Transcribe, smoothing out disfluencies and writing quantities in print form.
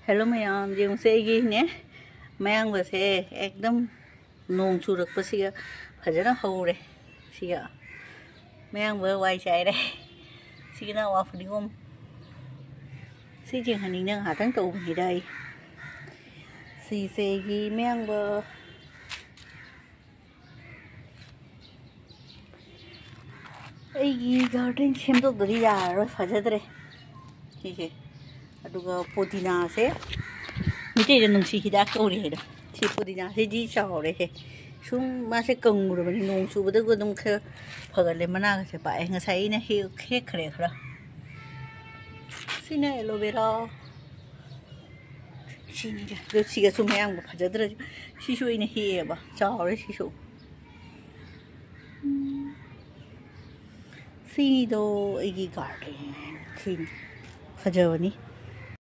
Hello mayam, yung sa ne, mayang ba se, ekdam nong churak pa siya, phajana haure siya. Mayang ba wai chai re, siya na wa phudi gom. Si jing haning nang hatang tau ni dai. Si se gi mayang ba ꯑꯩꯒꯤ garden ꯁꯦꯝꯗꯣꯛꯇ꯭ꯔꯗꯤ ꯌꯥꯔꯔꯣꯏ ꯐꯖꯗ꯭ꯔꯦ ꯁꯤꯁꯦ ꯑꯗꯨꯒ ꯄꯨꯗꯤꯅꯥꯁꯦ ꯃꯤꯇꯩꯗ ꯅꯨꯡꯁꯤ ꯍꯤꯗꯥꯛ ꯀꯧꯔꯤ ꯍꯥꯏꯗꯣ ꯁꯤ ꯄꯨꯗꯤꯅꯥꯁꯤꯗꯤ ꯆꯥꯎꯔꯦꯍꯦ ꯁꯨꯝ ꯃꯥꯁꯦ ꯀꯪꯉꯨꯔꯕꯅꯤ ꯅꯣꯡ ꯆꯨꯕꯗꯒ ꯑꯗꯨꯝ ꯈꯔ ꯐꯒꯠꯂꯦ ꯃꯅꯥꯒꯁꯦ ꯄꯥꯛꯑꯦ ꯉꯁꯥꯏ ꯑꯩꯅ ꯍꯦꯛꯈ꯭ꯔꯦ ꯈꯔ ꯁꯤꯅ ꯑꯦꯂꯣꯚꯦꯔꯥ ꯁꯤꯅꯤꯗ ꯑꯗꯨ ꯁꯤꯒꯁꯨ ꯃꯌꯥꯝꯒ ꯐꯖꯗ꯭ꯔꯁꯨ ꯁꯤꯁꯨ ꯑꯩꯅ ꯍꯦꯛꯑꯦꯕ ꯆꯥꯎꯔꯦ ꯁꯤꯁꯨ ꯁꯤꯗꯣ ꯑꯩꯒꯤ ꯒꯥꯔꯗꯦꯟ ꯁꯤꯅꯤ ꯐꯖꯕꯅꯤ